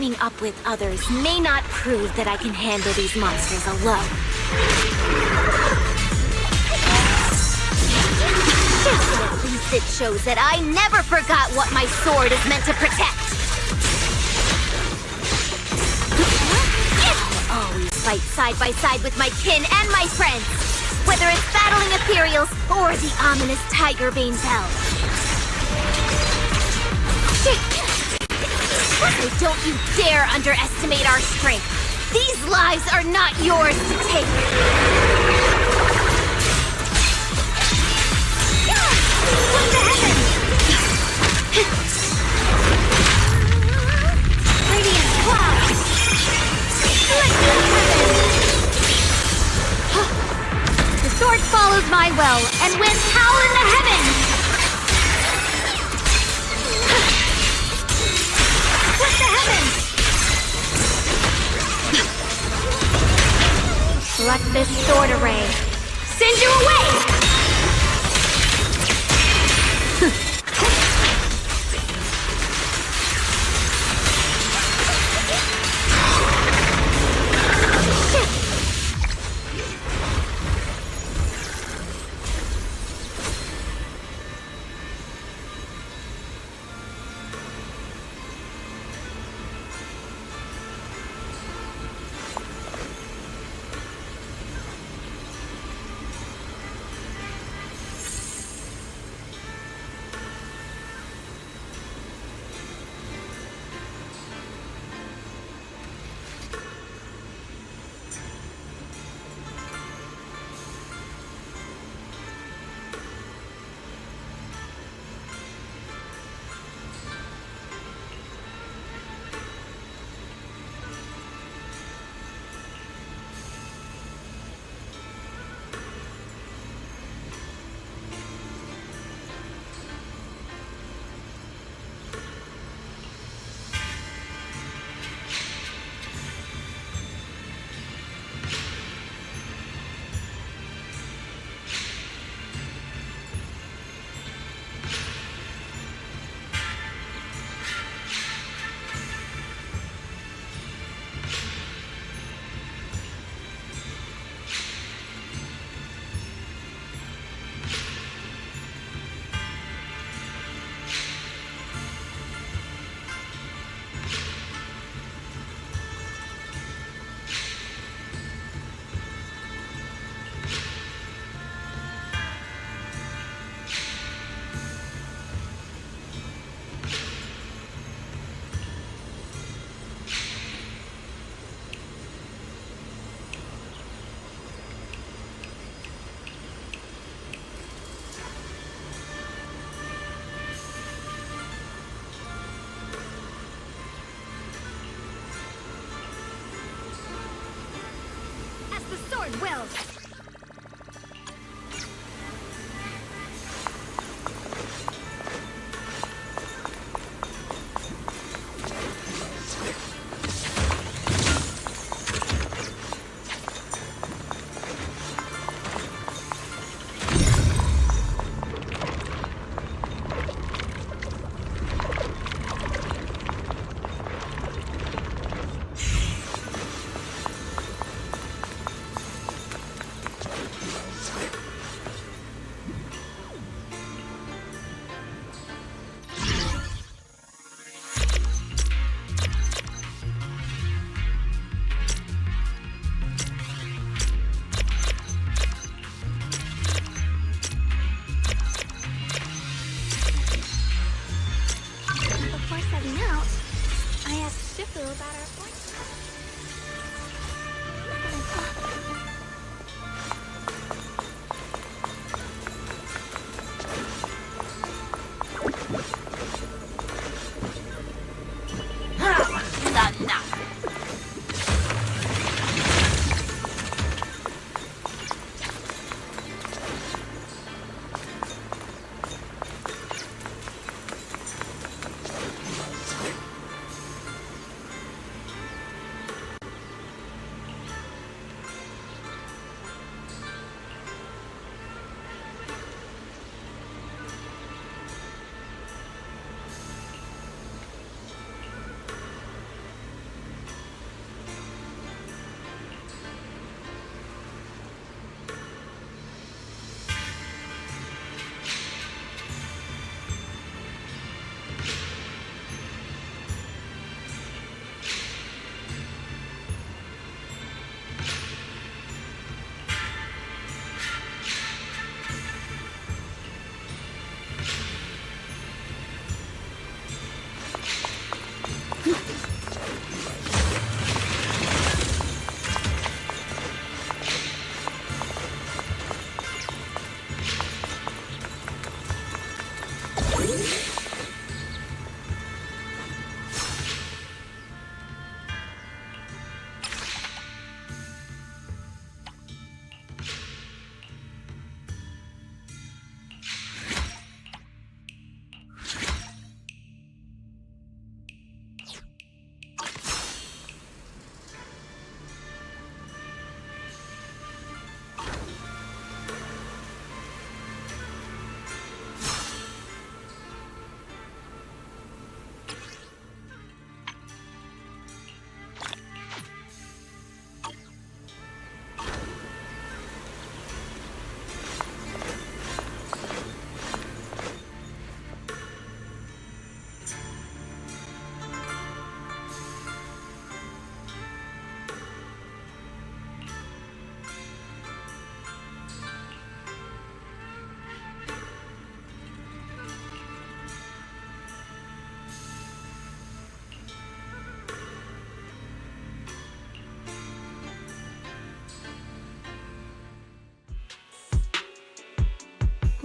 teaming up with others may not prove that I can handle these monsters alone. At least it shows that I never forgot what my sword is meant to protect. I'll always fight side by side with my kin and my friends, whether it's battling ethereals or the ominous Tigerbane Bell. So don't you dare underestimate our strength. These lives are not yours to take. What the heavens? Radiant clouds. Lightning heaven. The sword follows my will and wins power in the heavens. What the heavens? Let this sword array send you away! Well.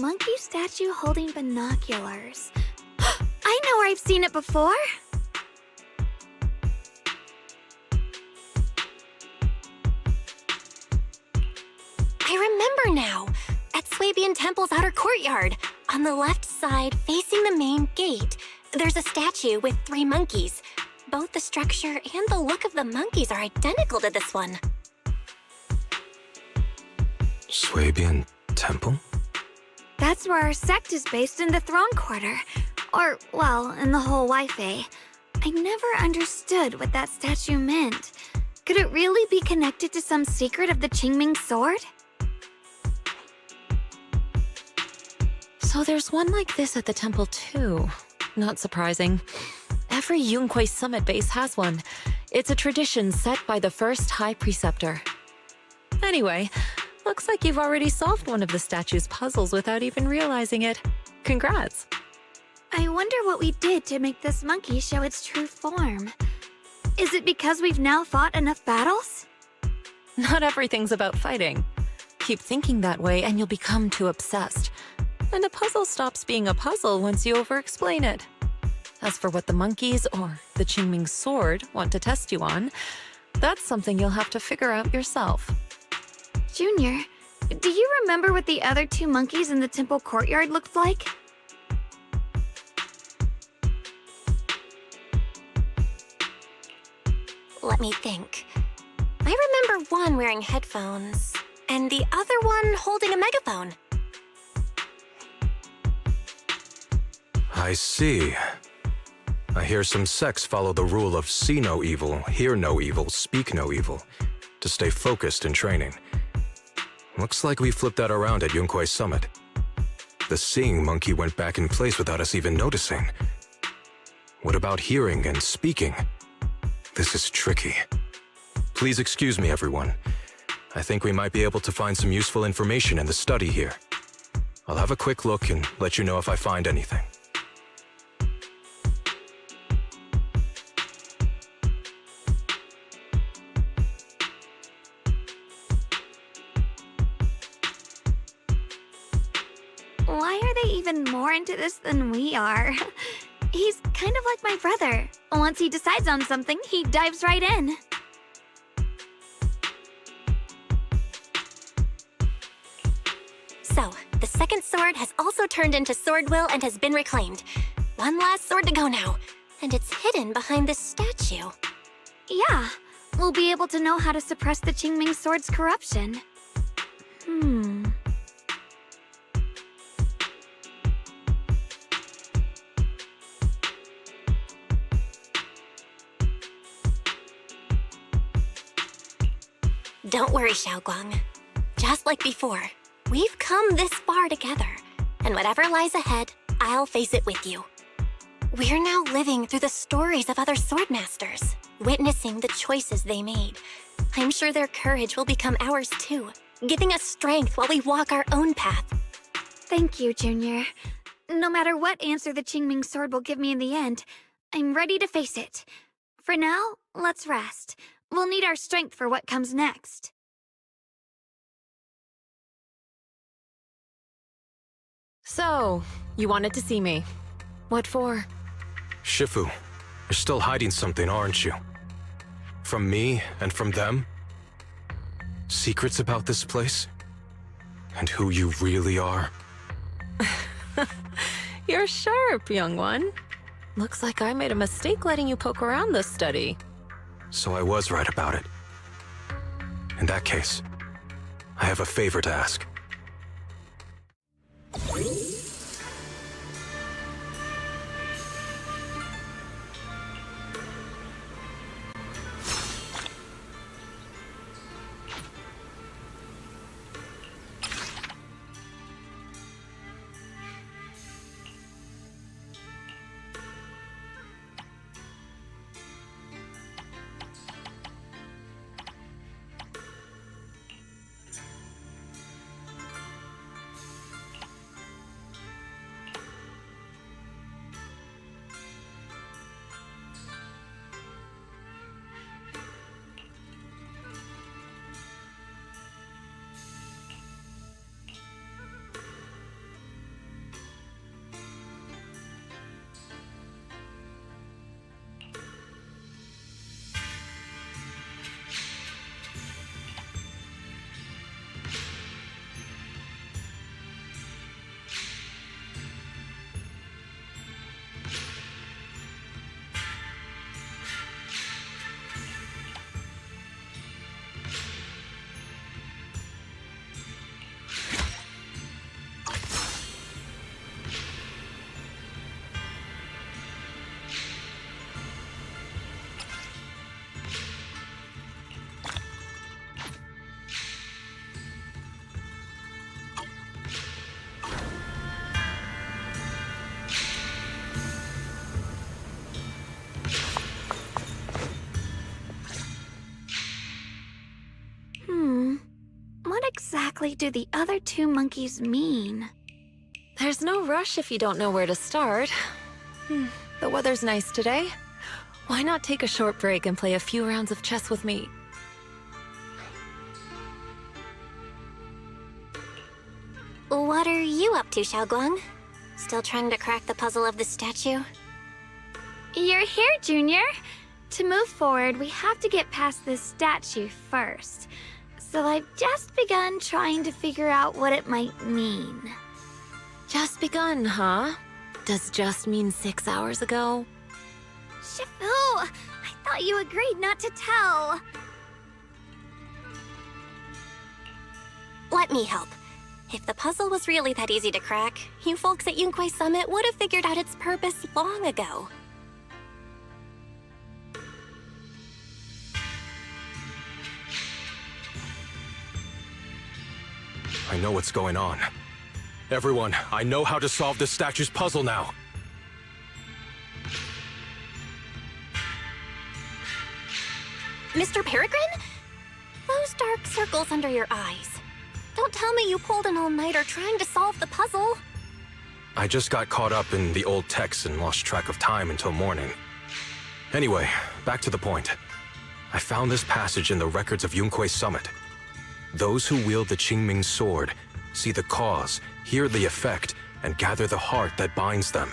monkey statue holding binoculars. I know where I've seen it before! I remember now! At Swabian Temple's outer courtyard, on the left side facing the main gate, there's a statue with 3 monkeys. Both the structure and the look of the monkeys are identical to this one. Swabian Temple? That's where our sect is based in the Throne Quarter. Or, well, in the whole Wi-Fi. I never understood what that statue meant. Could it really be connected to some secret of the Qingming sword? So there's one like this at the temple too. Not surprising. Every Yunque Summit base has one. It's a tradition set by the first High Preceptor. Anyway, looks like you've already solved one of the statue's puzzles without even realizing it. Congrats! I wonder what we did to make this monkey show its true form. Is it because we've now fought enough battles? Not everything's about fighting. Keep thinking that way and you'll become too obsessed. And a puzzle stops being a puzzle once you over-explain it. As for what the monkeys or the Qingming sword want to test you on, that's something you'll have to figure out yourself. Junior, do you remember what the other 2 monkeys in the temple courtyard looked like? Let me think. I remember one wearing headphones, and the other one holding a megaphone. I see. I hear some sects follow the rule of see no evil, hear no evil, speak no evil, to stay focused in training. Looks like we flipped that around at Yunque Summit. The seeing monkey went back in place without us even noticing. What about hearing and speaking? This is tricky. Please excuse me, everyone. I think we might be able to find some useful information in the study here. I'll have a quick look and let you know if I find anything. Why are they even more into this than we are? He's kind of like my brother. Once he decides on something, he dives right in. So, the second sword has also turned into Sword Will and has been reclaimed. One last sword to go now, and it's hidden behind this statue. Yeah, we'll be able to know how to suppress the Qingming sword's corruption. Don't worry, Xiaoguang. Just like before, we've come this far together, and whatever lies ahead, I'll face it with you. We're now living through the stories of other swordmasters, witnessing the choices they made. I'm sure their courage will become ours too, giving us strength while we walk our own path. Thank you, Junior. No matter what answer the Qingming sword will give me in the end, I'm ready to face it. For now, let's rest. We'll need our strength for what comes next. So, you wanted to see me. What for? Shifu, you're still hiding something, aren't you? From me and from them? Secrets about this place? And who you really are? You're sharp, young one. Looks like I made a mistake letting you poke around this study. So I was right about it. In that case, I have a favor to ask. exactly do the other two monkeys mean? There's no rush if you don't know where to start. The weather's nice today. Why not take a short break and play a few rounds of chess with me? What are you up to, Xiaoguang? Still trying to crack the puzzle of the statue? You're here, Junior. To move forward, we have to get past this statue first. So I've just begun trying to figure out what it might mean. Just begun, huh? Does just mean 6 hours ago? Shifu, I thought you agreed not to tell. Let me help. If the puzzle was really that easy to crack, you folks at Yunquay Summit would have figured out its purpose long ago. I know what's going on. Everyone, I know how to solve this statue's puzzle now. Mr. Peregrine? Those dark circles under your eyes. Don't tell me you pulled an all-nighter trying to solve the puzzle. I just got caught up in the old texts and lost track of time until morning. Anyway, back to the point. I found this passage in the records of Yunquay Summit. Those who wield the Qingming sword see the cause, hear the effect, and gather the heart that binds them.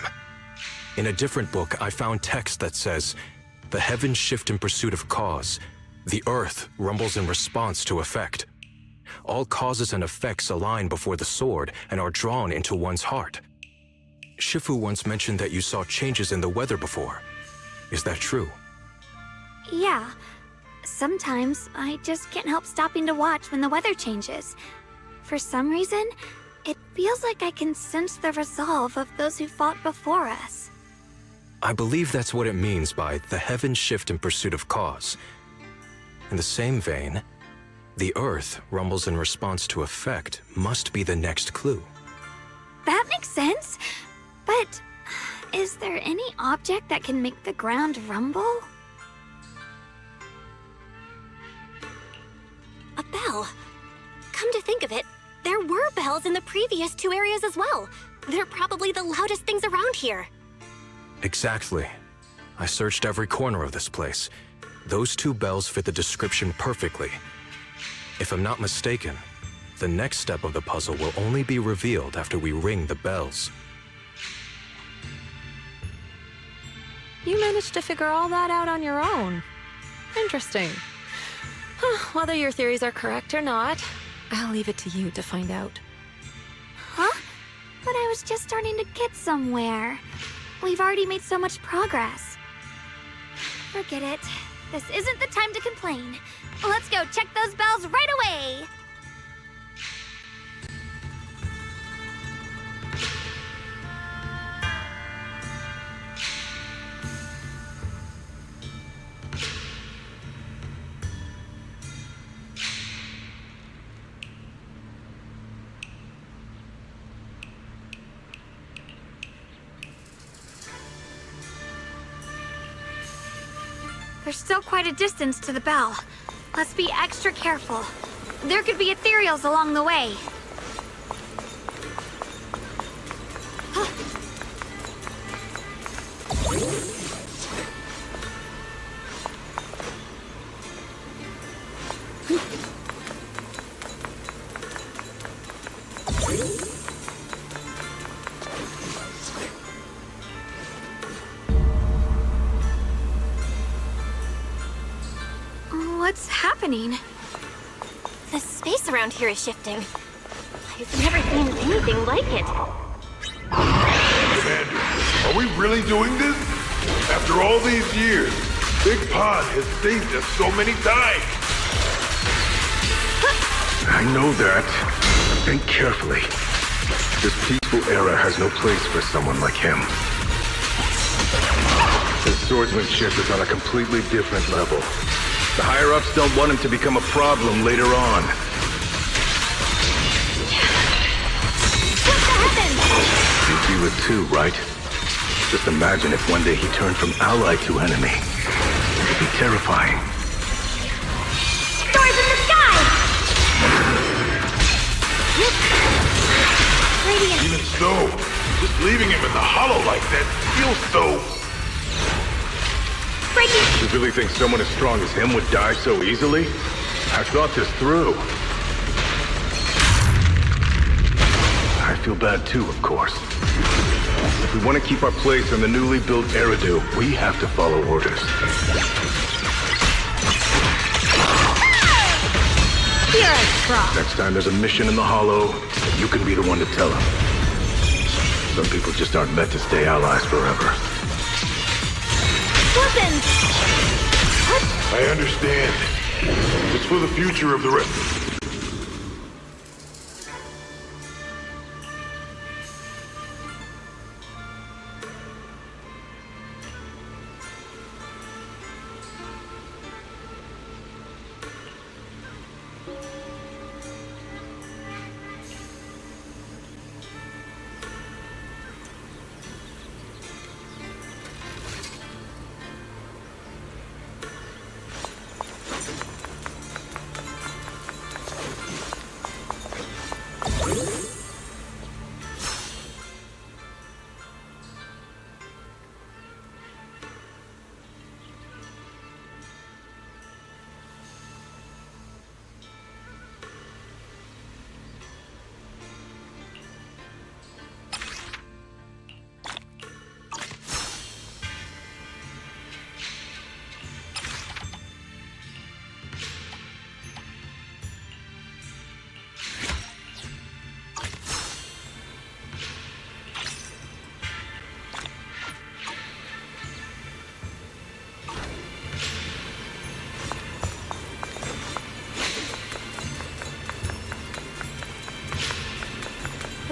In a different book, I found text that says, "The heavens shift in pursuit of cause. The earth rumbles in response to effect. All causes and effects align before the sword and are drawn into one's heart." Shifu once mentioned that you saw changes in the weather before. Is that true? Yeah. Sometimes I just can't help stopping to watch when the weather changes. For some reason, it feels like I can sense the resolve of those who fought before us. I believe that's what it means by the heavens shift in pursuit of cause. In the same vein, the earth rumbles in response to effect must be the next clue. That makes sense. But is there any object that can make the ground rumble? A bell. Come to think of it, there were bells in the previous two areas as well. They're probably the loudest things around here. Exactly. I searched every corner of this place. Those two bells fit the description perfectly. If I'm not mistaken, the next step of the puzzle will only be revealed after we ring the bells. You managed to figure all that out on your own. Interesting. Whether your theories are correct or not, I'll leave it to you to find out. Huh? But I was just starting to get somewhere. We've already made so much progress. Forget it. This isn't the time to complain. Let's go check those bells right away! There's still quite a distance to the bell. Let's be extra careful. There could be ethereals along the way. What's happening? The space around here is shifting. I've never seen anything like it. Commander, are we really doing this? After all these years, Big Pod has saved us so many times. I know that. Think carefully. This peaceful era has no place for someone like him. His swordsmanship is on a completely different level. The higher-ups don't want him to become a problem later on. You feel it too, right? Just imagine if one day he turned from ally to enemy. It would be terrifying. Stars in the sky! No, just leaving him in the hollow like that feels so... You really think someone as strong as him would die so easily? I thought this through. I feel bad too, of course. If we want to keep our place on the newly built Eridu, we have to follow orders. You're a troll. Next time there's a mission in the hollow, you can be the one to tell them. Some people just aren't meant to stay allies forever. Listen! I understand. It's for the future of the rest.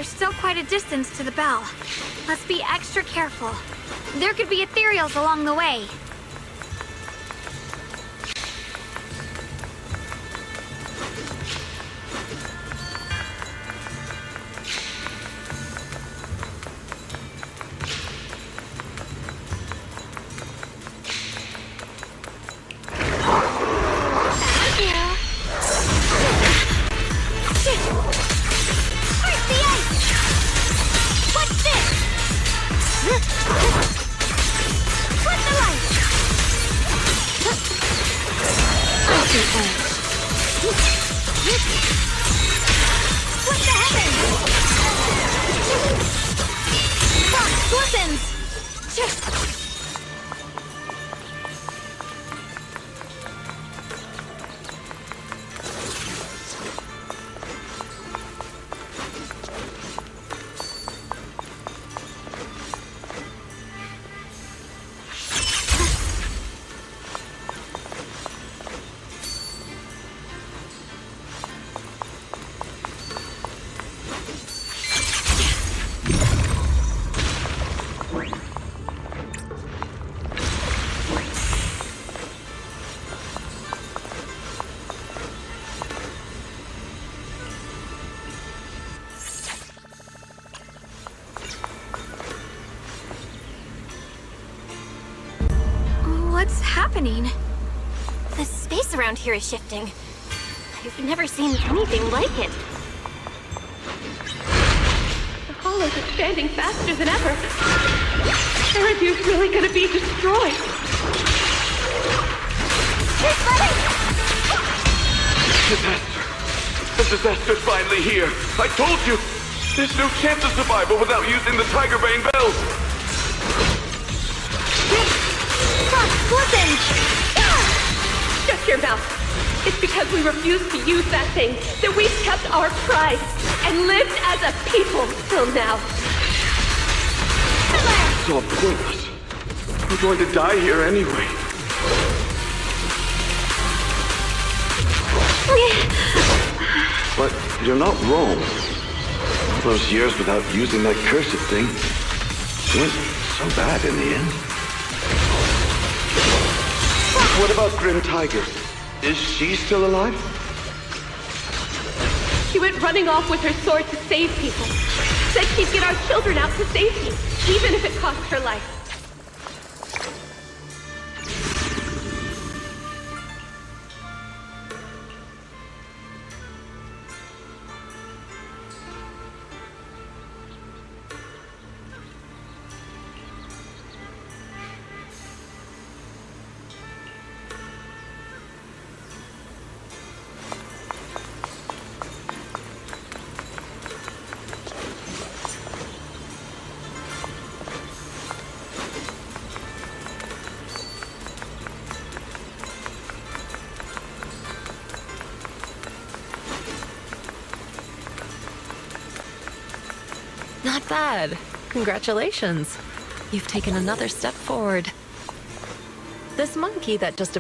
There's still quite a distance to the bell. Let's be extra careful. There could be ethereals along the way. What's happening? The space around here is shifting. I've never seen anything like it. The hollow's expanding faster than ever. Eridu's really gonna be destroyed. Disaster. The disaster's finally here. I told you. There's no chance of survival without using the Tiger Bane bells. Listen! Shut your mouth. It's because we refused to use that thing that we've kept our pride and lived as a people till now. It's all pointless. We're going to die here anyway. But you're not wrong. All those years without using that cursed thing weren't so bad in the end. What about Grim Tiger? Is she still alive? She went running off with her sword to save people. Said she'd get our children out to safety, even if it cost her life. bad. Congratulations. You've taken another step forward. This monkey that just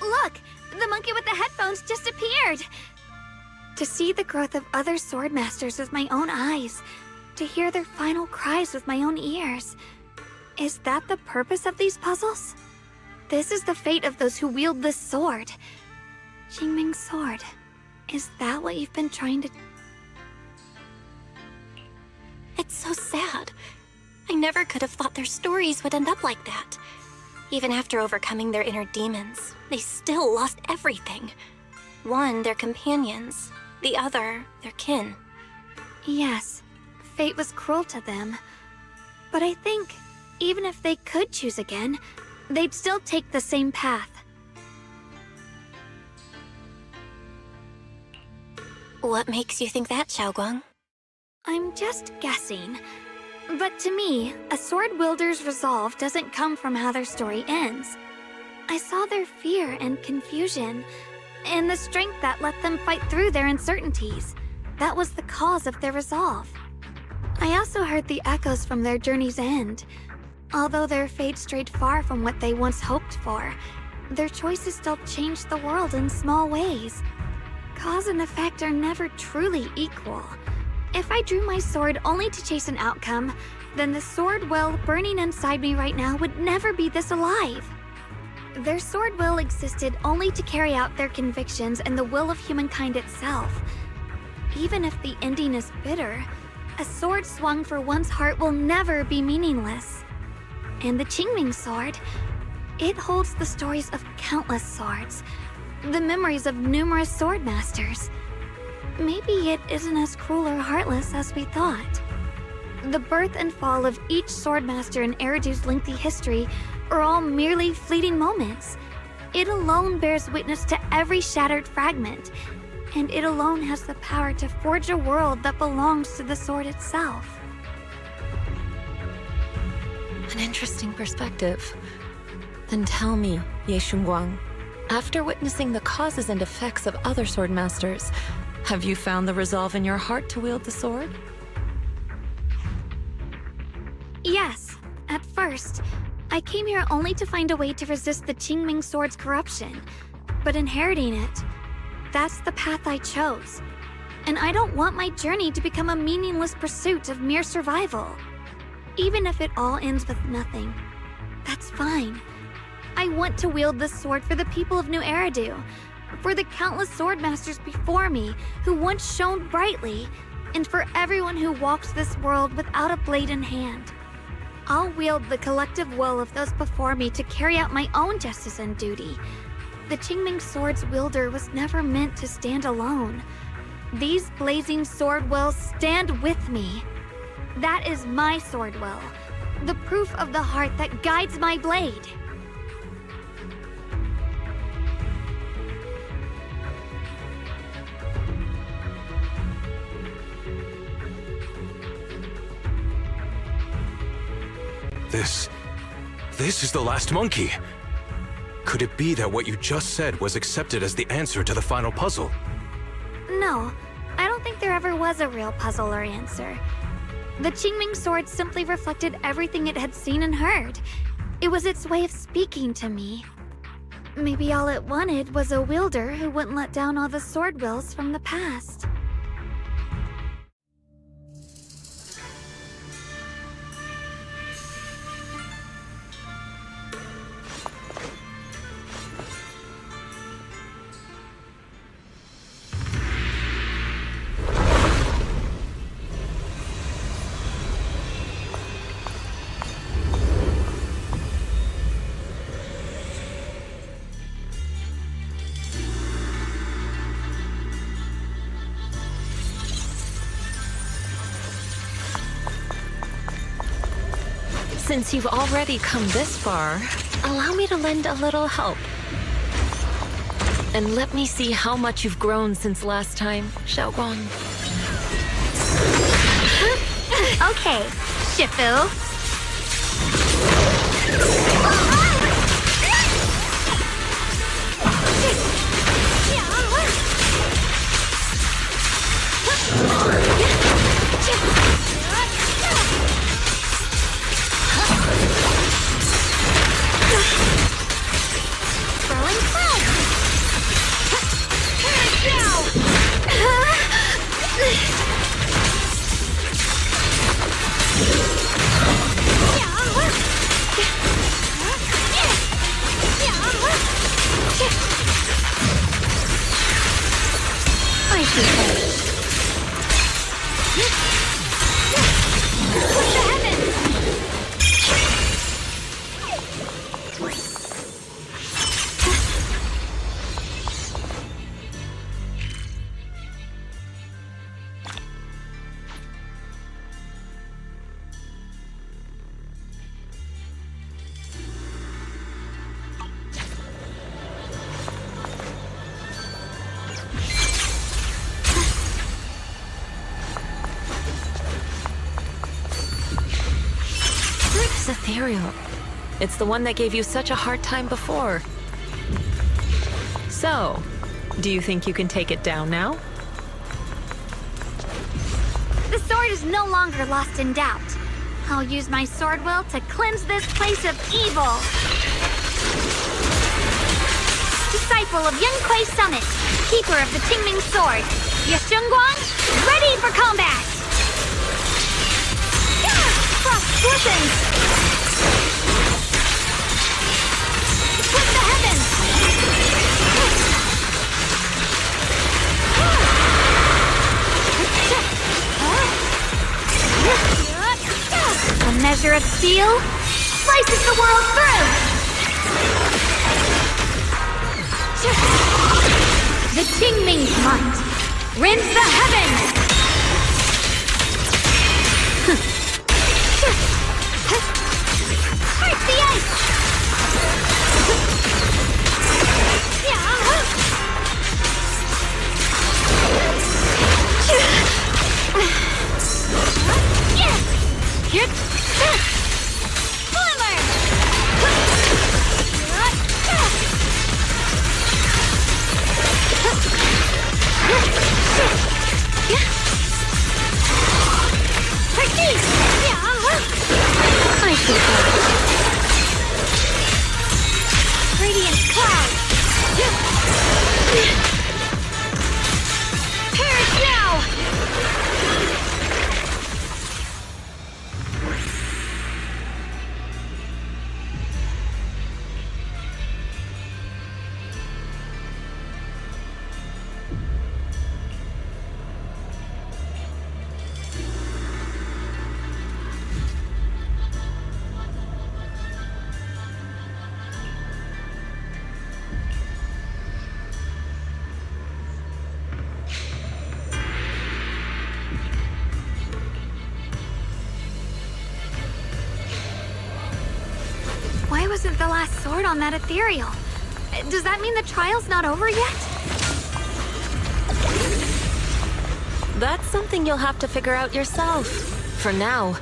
Look! The monkey with the headphones just appeared! To see the growth of other swordmasters with my own eyes, to hear their final cries with my own ears. Is that the purpose of these puzzles? This is the fate of those who wield this sword. Qingming's sword. Is that what you've been trying to... It's so sad. I never could have thought their stories would end up like that. Even after overcoming their inner demons, they still lost everything. One, their companions. The other, their kin. Yes, fate was cruel to them. But I think, even if they could choose again, they'd still take the same path. What makes you think that, Xiaoguang? I'm just guessing. But to me, a sword wielder's resolve doesn't come from how their story ends. I saw their fear and confusion, and the strength that let them fight through their uncertainties. That was the cause of their resolve. I also heard the echoes from their journey's end. Although their fate strayed far from what they once hoped for, their choices still changed the world in small ways. Cause and effect are never truly equal. If I drew my sword only to chase an outcome, then the sword will burning inside me right now would never be this alive. Their sword will existed only to carry out their convictions and the will of humankind itself. Even if the ending is bitter, a sword swung for one's heart will never be meaningless. And the Qingming sword, it holds the stories of countless swords, the memories of numerous sword masters. Maybe it isn't as cruel or heartless as we thought. The birth and fall of each swordmaster in Eridu's lengthy history are all merely fleeting moments. It alone bears witness to every shattered fragment, and it alone has the power to forge a world that belongs to the sword itself. An interesting perspective. Then tell me, Ye Shunguang, after witnessing the causes and effects of other swordmasters, have you found the resolve in your heart to wield the sword? Yes, at first. I came here only to find a way to resist the Qingming sword's corruption. But inheriting it, that's the path I chose. And I don't want my journey to become a meaningless pursuit of mere survival. Even if it all ends with nothing, that's fine. I want to wield this sword for the people of New Eridu, for the countless swordmasters before me who once shone brightly, and for everyone who walks this world without a blade in hand. I'll wield the collective will of those before me to carry out my own justice and duty. The Qingming sword's wielder was never meant to stand alone. These blazing sword wills stand with me. That is my sword will, the proof of the heart that guides my blade. This is the last monkey. Could it be that what you just said was accepted as the answer to the final puzzle? No, I don't think there ever was a real puzzle or answer. The Qingming sword simply reflected everything it had seen and heard. It was its way of speaking to me. Maybe all it wanted was a wielder who wouldn't let down all the sword wills from the past. Since you've already come this far, allow me to lend a little help. And let me see how much you've grown since last time, Xiaoguang. Okay, Shifu. Ethereal. It's the one that gave you such a hard time before. So, do you think you can take it down now? The sword is no longer lost in doubt. I'll use my sword will to cleanse this place of evil. Disciple of Yunquei Summit, keeper of the Qingming sword, Yashengguang, ready for combat! Frost glistens! Split the heavens! A measure of steel slices the world through! The Qingming's might rends the heavens! Break the ice! Radiant cloud! Perish now! Why wasn't the last sword on that ethereal? Does that mean the trial's not over yet? That's something you'll have to figure out yourself. For now.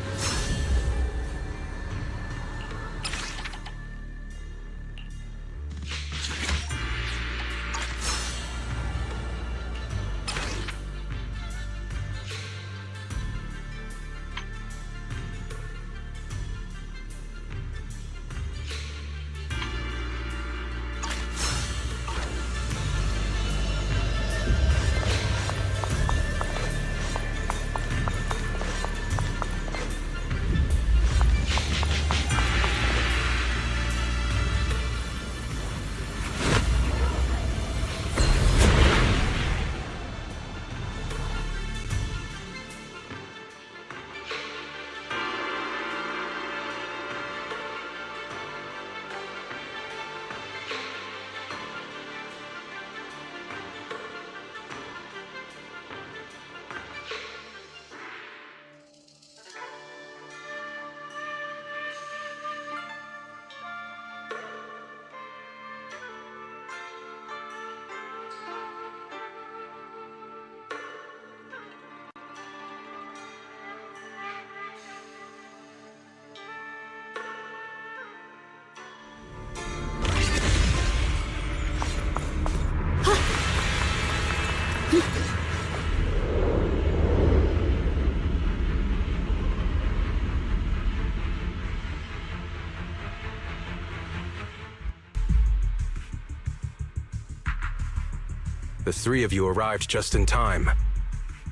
The three of you arrived just in time.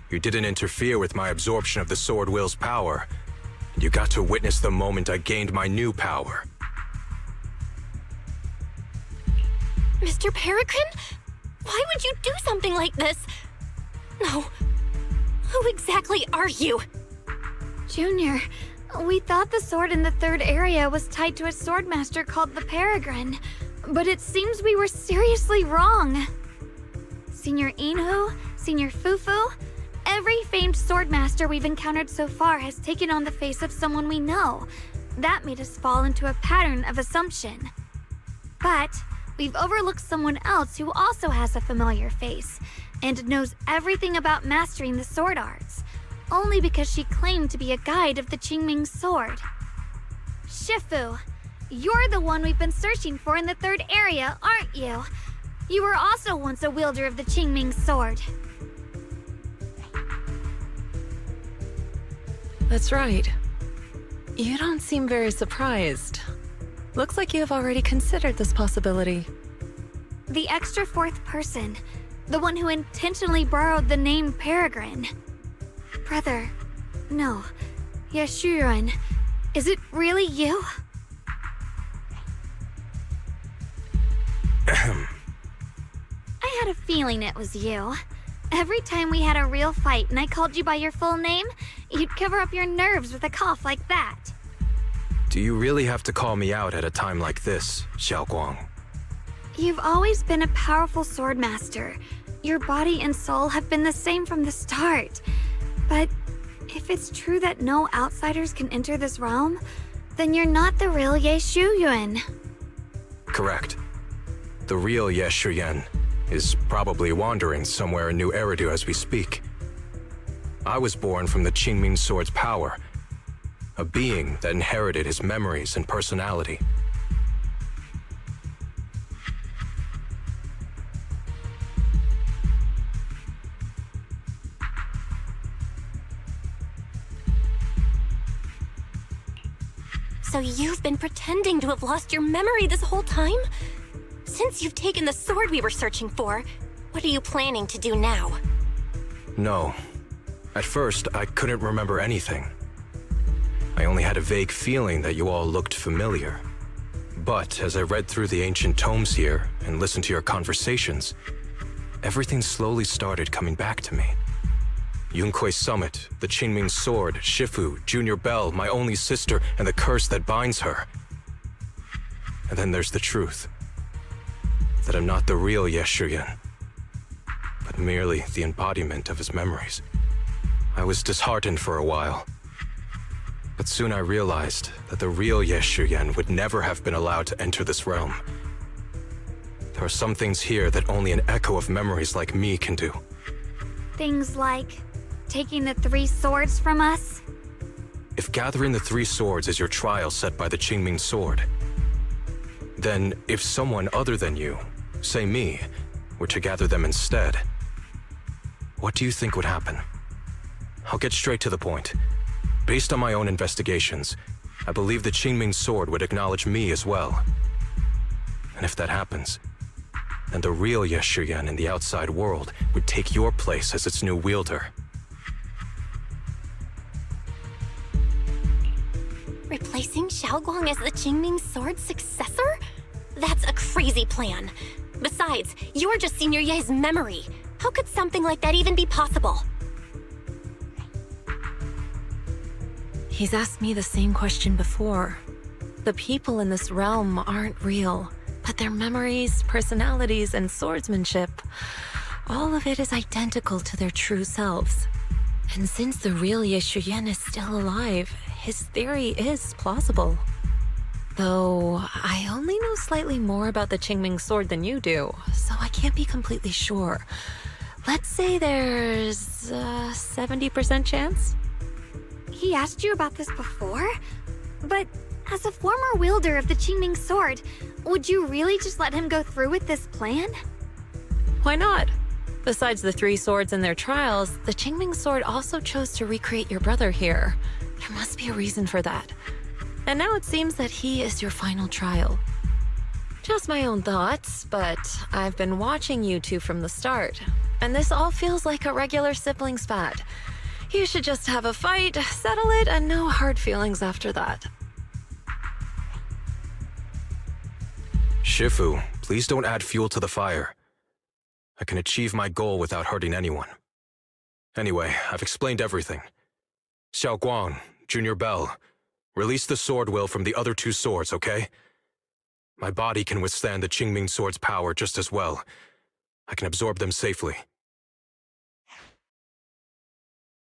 You didn't interfere with my absorption of the Sword Will's power, and you got to witness the moment I gained my new power. Mr. Peregrine? Why would you do something like this? No. Who exactly are you? Junior, we thought the sword in the third area was tied to a swordmaster called the Peregrine, but it seems we were seriously wrong. Senior Inhu, Senior Fufu, every famed swordmaster we've encountered so far has taken on the face of someone we know. That made us fall into a pattern of assumption. But we've overlooked someone else who also has a familiar face and knows everything about mastering the sword arts, only because she claimed to be a guide of the Qingming sword. Shifu, you're the one we've been searching for in the third area, aren't you? You were also once a wielder of the Qingming sword. That's right. You don't seem very surprised. Looks like you have already considered this possibility. The extra fourth person, the one who intentionally borrowed the name Peregrine. Brother, no, Yashuren, is it really you? I had a feeling it was you. Every time we had a real fight and I called you by your full name, you'd cover up your nerves with a cough like that. Do you really have to call me out at a time like this, Xiaoguang? You've always been a powerful swordmaster. Your body and soul have been the same from the start. But if it's true that no outsiders can enter this realm, then you're not the real Ye Shuyuan. Correct. The real Ye Shuyuan is probably wandering somewhere in New Eridu as we speak. I was born from the Qingming sword's power, a being that inherited his memories and personality. So you've been pretending to have lost your memory this whole time? Since you've taken the sword we were searching for, what are you planning to do now? No. At first, I couldn't remember anything. I only had a vague feeling that you all looked familiar. But as I read through the ancient tomes here and listened to your conversations, everything slowly started coming back to me. Yunque's summit, the Qingming sword, Shifu, Junior Belle, my only sister, and the curse that binds her. And then there's the truth. That I'm not the real Ye Shuyuan, but merely the embodiment of his memories. I was disheartened for a while, but soon I realized that the real Ye Shuyuan would never have been allowed to enter this realm. There are some things here that only an echo of memories like me can do. Things like taking the 3 swords from us? If gathering the 3 swords is your trial set by the Qingming sword, then if someone other than you, say me, were to gather them instead, what do you think would happen? I'll get straight to the point. Based on my own investigations, I believe the Qingming sword would acknowledge me as well. And if that happens, then the real Ye Shuyuan in the outside world would take your place as its new wielder. Replacing Xiaoguang as the Qingming sword's successor? That's a crazy plan. Besides, you're just Senior Ye's memory. How could something like that even be possible? He's asked me the same question before. The people in this realm aren't real, but their memories, personalities, and swordsmanship, all of it is identical to their true selves. And since the real Ye Shuyuan is still alive, his theory is plausible. Though, I only know slightly more about the Qingming sword than you do, so I can't be completely sure. Let's say there's a 70% chance? He asked you about this before? But as a former wielder of the Qingming sword, would you really just let him go through with this plan? Why not? Besides the 3 swords in their trials, the Qingming sword also chose to recreate your brother here. There must be a reason for that. And now it seems that he is your final trial. Just my own thoughts, but I've been watching you two from the start, and this all feels like a regular sibling spat. You should just have a fight, settle it, and no hard feelings after that. Shifu, please don't add fuel to the fire. I can achieve my goal without hurting anyone. Anyway, I've explained everything. Xiao Guang, Junior Bell, release the sword will from the other two swords, okay? My body can withstand the Qingming sword's power just as well. I can absorb them safely.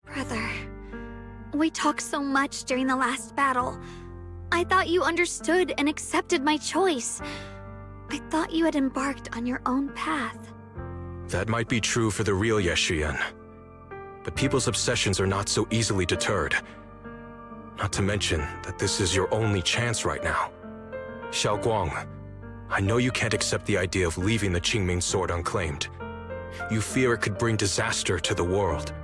Brother, we talked so much during the last battle. I thought you understood and accepted my choice. I thought you had embarked on your own path. That might be true for the real Yeshian. But people's obsessions are not so easily deterred. Not to mention that this is your only chance right now. Xiao Guang, I know you can't accept the idea of leaving the Qingming sword unclaimed. You fear it could bring disaster to the world.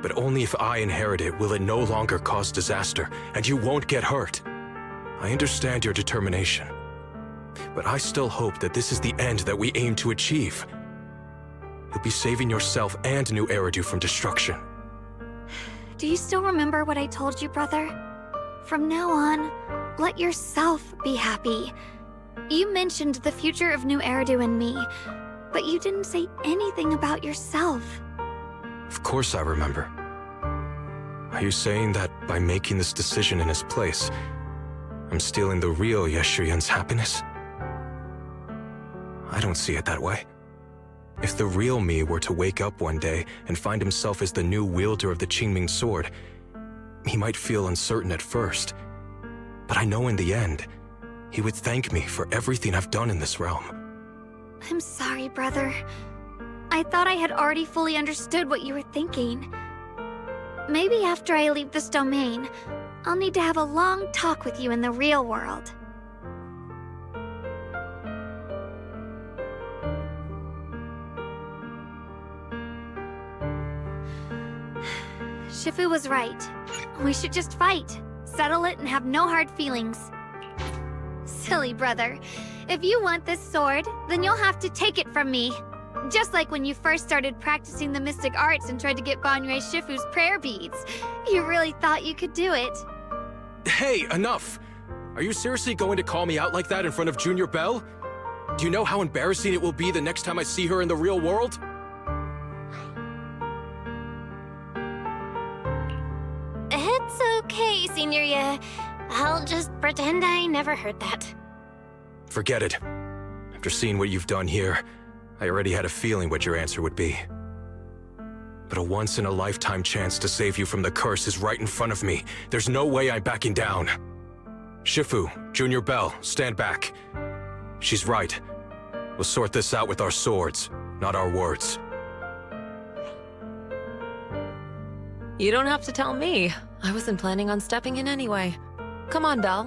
But only if I inherit it will it no longer cause disaster, and you won't get hurt. I understand your determination. But I still hope that this is the end that we aim to achieve. You'll be saving yourself and New Eridu from destruction. Do you still remember what I told you, brother? From now on, let yourself be happy. You mentioned the future of New Eridu and me, but you didn't say anything about yourself. Of course I remember. Are you saying that by making this decision in his place, I'm stealing the real Yeshuyan's happiness? I don't see it that way. If the real me were to wake up one day and find himself as the new wielder of the Qingming sword, he might feel uncertain at first. But I know in the end, he would thank me for everything I've done in this realm. I'm sorry, brother. I thought I had already fully understood what you were thinking. Maybe after I leave this domain, I'll need to have a long talk with you in the real world. Shifu was right. We should just fight, settle it, and have no hard feelings. Silly brother. If you want this sword, then you'll have to take it from me. Just like when you first started practicing the mystic arts and tried to get Banrei Shifu's prayer beads. You really thought you could do it. Hey, enough! Are you seriously going to call me out like that in front of Junior Bell? Do you know how embarrassing it will be the next time I see her in the real world? It's okay, Signoria. I'll just pretend I never heard that. Forget it. After seeing what you've done here, I already had a feeling what your answer would be. But a once-in-a-lifetime chance to save you from the curse is right in front of me. There's no way I'm backing down. Shifu, Junior Bell, stand back. She's right. We'll sort this out with our swords, not our words. You don't have to tell me. I wasn't planning on stepping in anyway. Come on, Belle.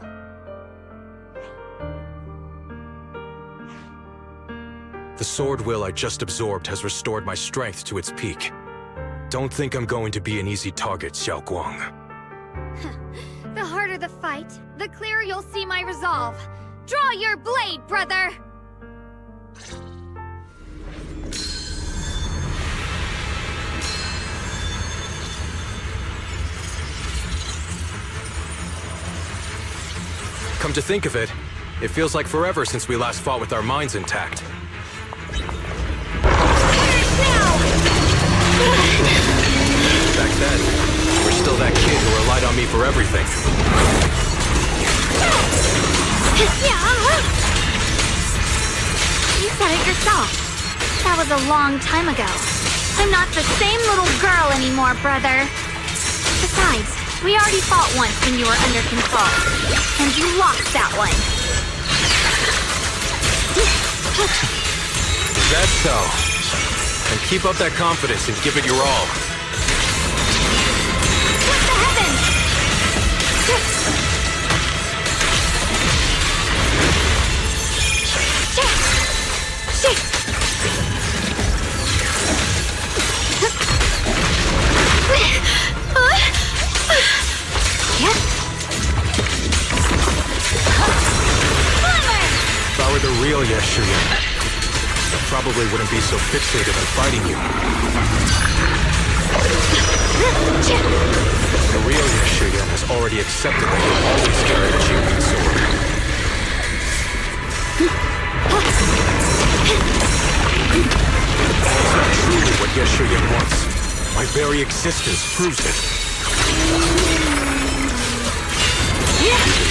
The sword will I just absorbed has restored my strength to its peak. Don't think I'm going to be an easy target, Xiao Guang. The harder the fight, the clearer you'll see my resolve. Draw your blade, brother! Come to think of it, it feels like forever since we last fought with our minds intact. Back then, you were still that kid who relied on me for everything. You said it yourself. That was a long time ago. I'm not the same little girl anymore, brother. Besides, we already fought once when you were under control. And you lost that one. Is that so? And keep up that confidence and give it your all. What the heavens? the real Yeshuyan, I probably wouldn't be so fixated on fighting you. The real Yeshuyan has already accepted that you'll always carry the Jingling sword. That's not truly what Yeshuyan wants. My very existence proves it.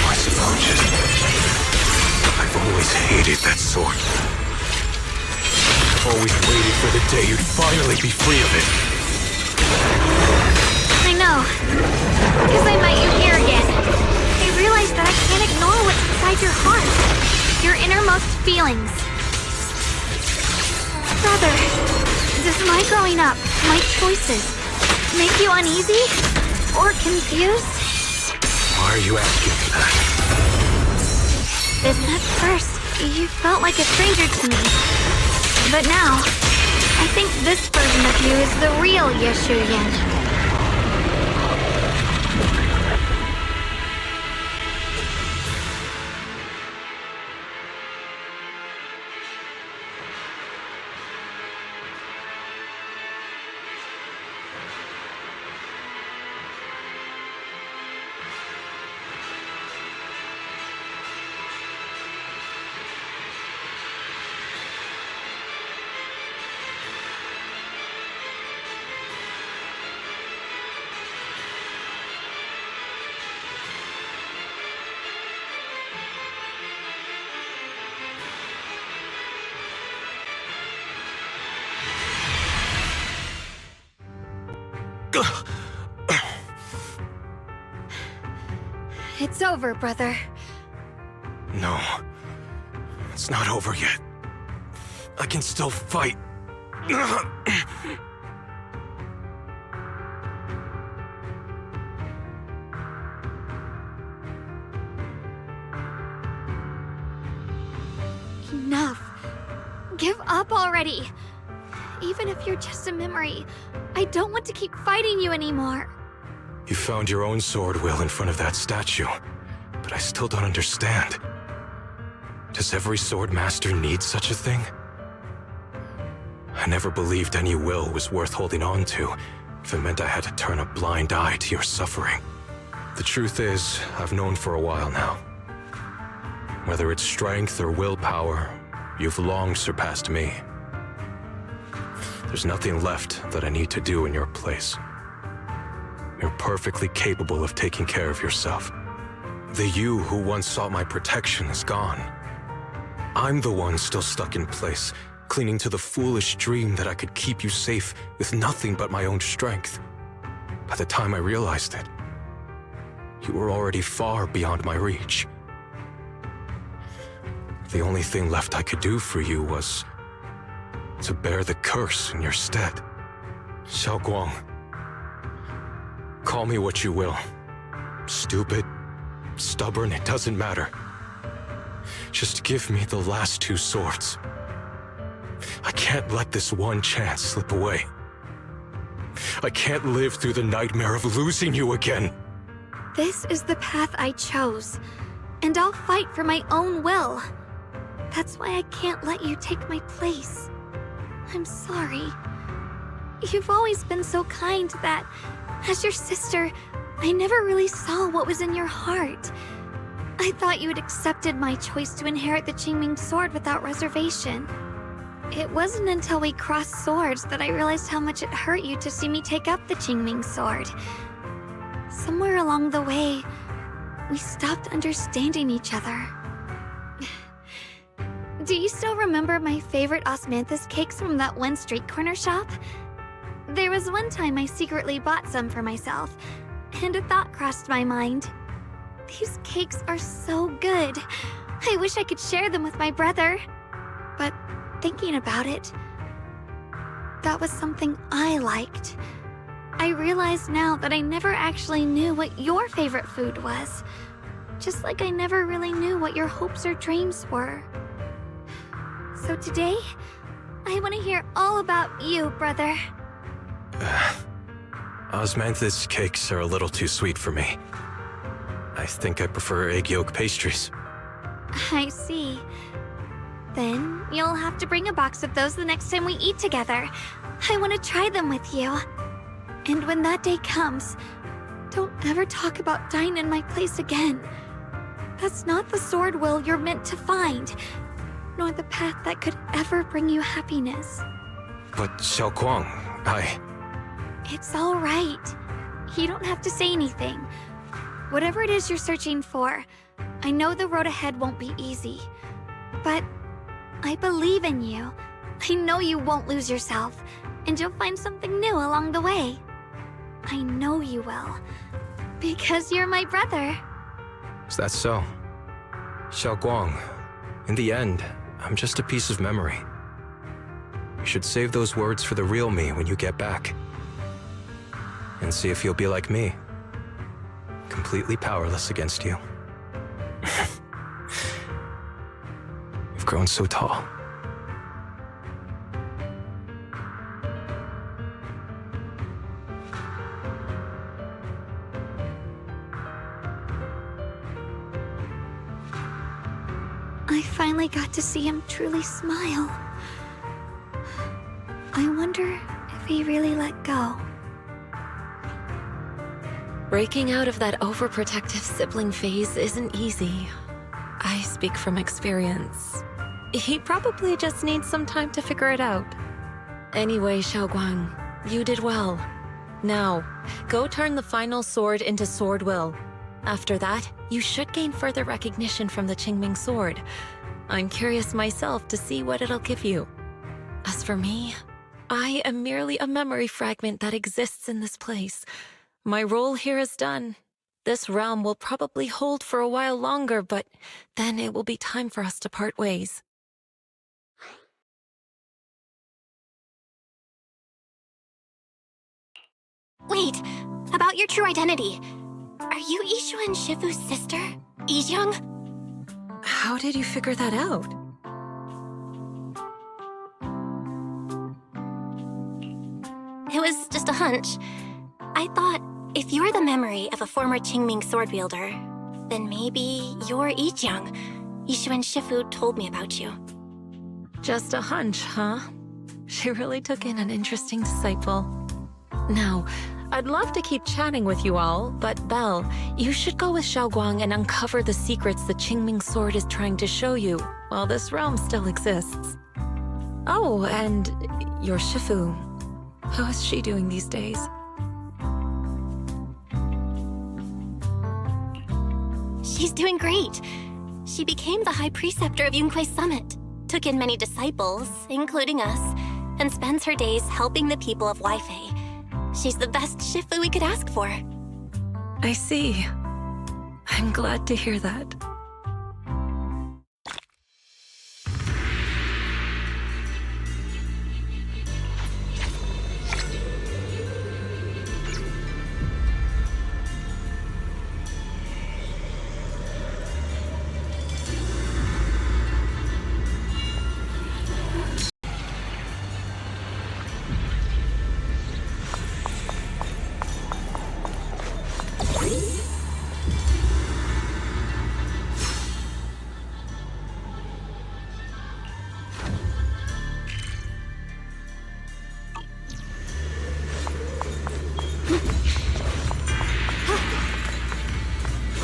I suppose I've always hated that sword. I've always waited for the day you'd finally be free of it. I know. Because I met you here again. I realized that I can't ignore what's inside your heart. Your innermost feelings. Brother, does my growing up, my choices, make you uneasy? Or confused? Why are you asking me that? At first, you felt like a stranger to me. But now, I think this version of you is the real Yeshuyan. It's over, brother. No. It's not over yet. I can still fight. Enough. Give up already. Even if you're just a memory, I don't want to keep fighting you anymore. You found your own sword, Will, in front of that statue. But I still don't understand. Does every sword master need such a thing? I never believed any will was worth holding on to, if it meant I had to turn a blind eye to your suffering. The truth is, I've known for a while now. Whether it's strength or willpower, you've long surpassed me. There's nothing left that I need to do in your place. You're perfectly capable of taking care of yourself. The you who once sought my protection is gone. I'm the one still stuck in place, clinging to the foolish dream that I could keep you safe with nothing but my own strength. By the time I realized it, you were already far beyond my reach. The only thing left I could do for you was to bear the curse in your stead. Xiaoguang. Call me what you will. Stupid, stubborn, it doesn't matter. Just give me the last two swords. I can't let this one chance slip away. I can't live through the nightmare of losing you again. This is the path I chose, and I'll fight for my own will. That's why I can't let you take my place. I'm sorry. You've always been so kind that, as your sister, I never really saw what was in your heart. I thought you had accepted my choice to inherit the Qingming sword without reservation. It wasn't until we crossed swords that I realized how much it hurt you to see me take up the Qingming sword. Somewhere along the way, we stopped understanding each other. Do you still remember my favorite osmanthus cakes from that one street corner shop? There was one time I secretly bought some for myself, and a thought crossed my mind. These cakes are so good. I wish I could share them with my brother. But thinking about it, that was something I liked. I realize now that I never actually knew what your favorite food was. Just like I never really knew what your hopes or dreams were. So today, I want to hear all about you, brother. Osmanthus cakes are a little too sweet for me. I think I prefer egg yolk pastries. I see. Then you'll have to bring a box of those the next time we eat together. I want to try them with you. And when that day comes, don't ever talk about dying in my place again. That's not the sword will you're meant to find, nor the path that could ever bring you happiness. But Xiaoguang, It's all right. You don't have to say anything. Whatever it is you're searching for, I know the road ahead won't be easy. But I believe in you. I know you won't lose yourself, and you'll find something new along the way. I know you will. Because you're my brother. Is that so? Xiaoguang, in the end, I'm just a piece of memory. You should save those words for the real me when you get back. And see if you'll be like me. Completely powerless against you. You've grown so tall. I finally got to see him truly smile. I wonder if he really let go. Breaking out of that overprotective sibling phase isn't easy. I speak from experience. He probably just needs some time to figure it out. Anyway, Xiaoguang, you did well. Now, go turn the final sword into Sword Will. After that, you should gain further recognition from the Qingming sword. I'm curious myself to see what it'll give you. As for me, I am merely a memory fragment that exists in this place. My role here is done. This realm will probably hold for a while longer, but then it will be time for us to part ways. Wait, about your true identity. Are you Ishu and Shifu's sister, Ijeong? How did you figure that out? It was just a hunch. I thought, if you're the memory of a former Qingming sword wielder, then maybe you're Ijeong. Ishu and Shifu told me about you. Just a hunch, huh? She really took in an interesting disciple. Now, I'd love to keep chatting with you all, but Belle, you should go with Xiaoguang and uncover the secrets the Qingming sword is trying to show you, while this realm still exists. Oh, and your Shifu. How is she doing these days? She's doing great. She became the High Preceptor of Yunquei Summit, took in many disciples, including us, and spends her days helping the people of Weifei. She's the best Shifu we could ask for. I see. I'm glad to hear that.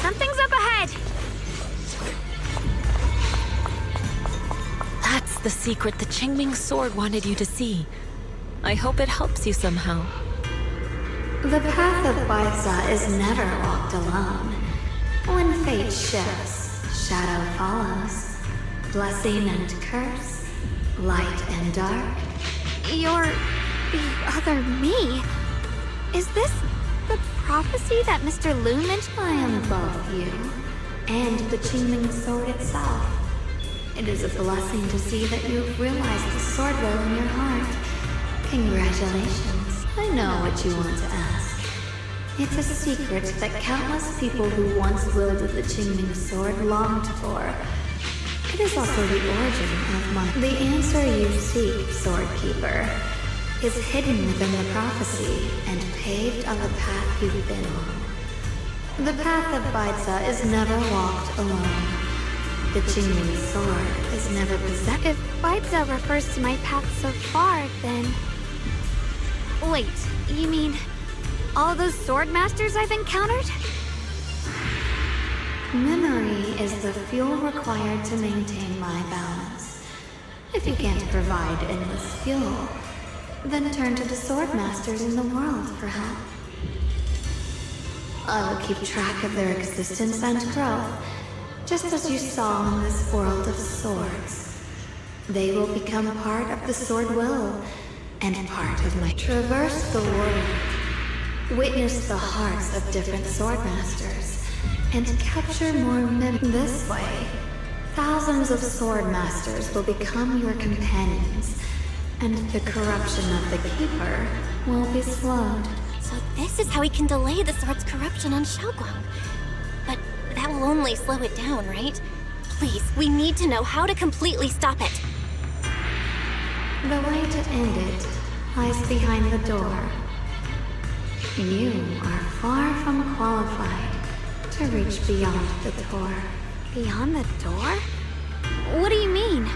Something's up ahead! That's the secret the Qingming sword wanted you to see. I hope it helps you somehow. The path of Baisa is never walked alone. When fate shifts, shadow follows. Blessing and curse, light and dark. You're the other me. Is this the prophecy that Mr. Lu mentioned? I am both you and the Qingming sword itself. It is a blessing to see that you've realized the sword will in your heart. Congratulations. I know what you want to ask. It's a secret that countless people who once wielded the Qingming sword longed for. It is also the origin of my... The answer you seek, Swordkeeper, is hidden within the prophecy and paved on the path you've been on. The path of Baisa is never walked alone. The Jingling sword is never possessed. If Baidza refers to my path so far, then... Wait, you mean all those sword masters I've encountered? Memory is the fuel required to maintain my balance. If you can't provide endless fuel, then turn to the sword masters in the world for help. I will keep track of their existence and growth, just as you saw in this world of swords. They will become part of the sword will, and part of my traverse the world. Witness the hearts of different sword masters, and capture more men. This way, thousands of sword masters will become your companions, and the corruption of the Keeper will be slowed. So this is how we can delay the sword's corruption on Xiaoguang. But that will only slow it down, right? Please, we need to know how to completely stop it. The way to end it lies behind the door. You are far from qualified to reach beyond the door. Beyond the door? What do you mean?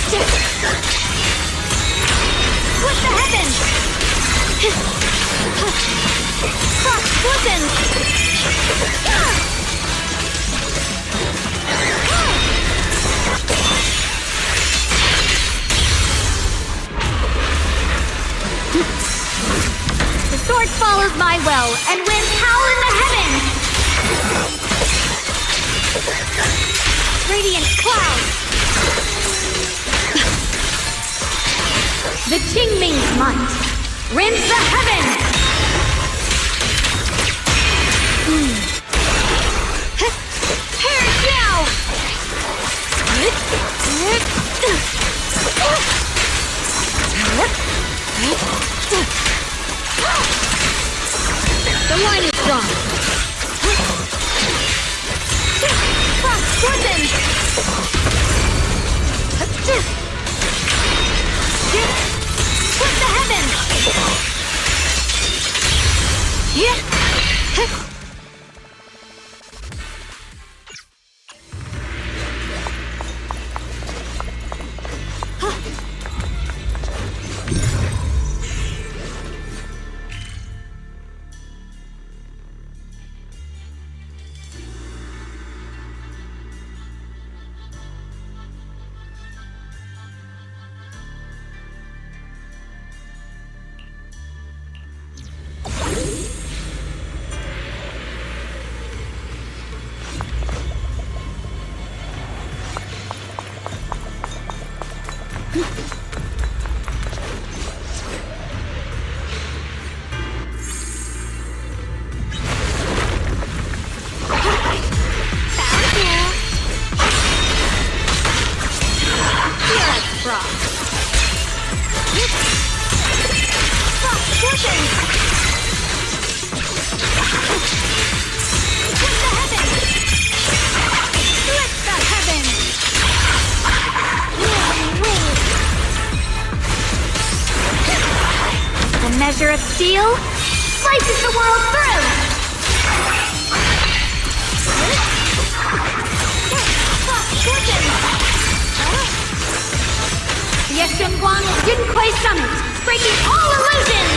Split the heavens! Cross splittens! The sword follows my will and winds howl in the heavens! Radiant cloud! The Qingming's might rends the heavens! Perish now! The line is strong! Cross swordsman! Split the heavens! Measure of steel slices the world through! The Yeshunguang Yunquei Summit, breaking all illusions!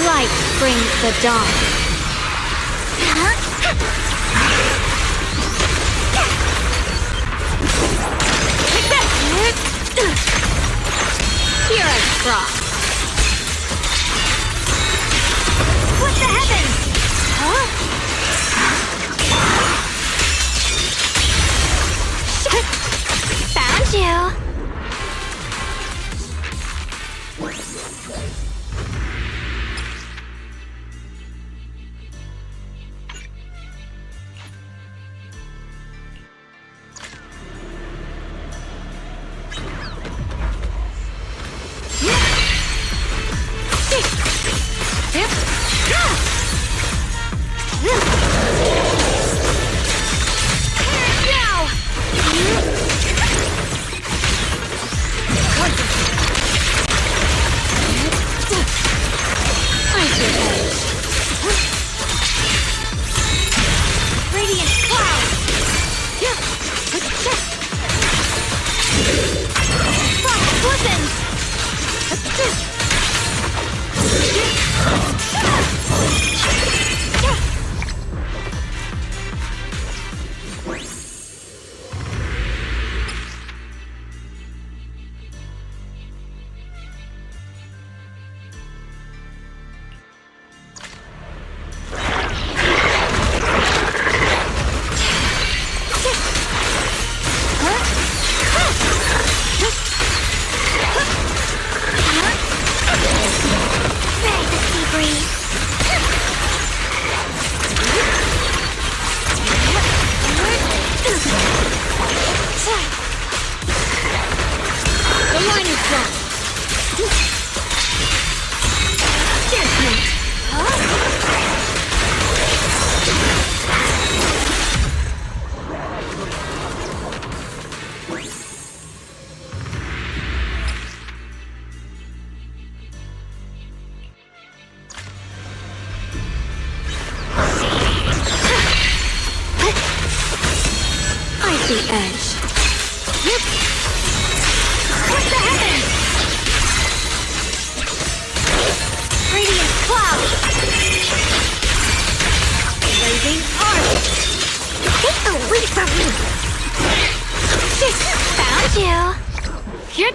Light brings the dawn. Take that! frost. Split the heavens! Huh? Found you! The edge. Yep. What the heavens? Radiant cloud. Blazing arc. Get away from me. Found you. Here.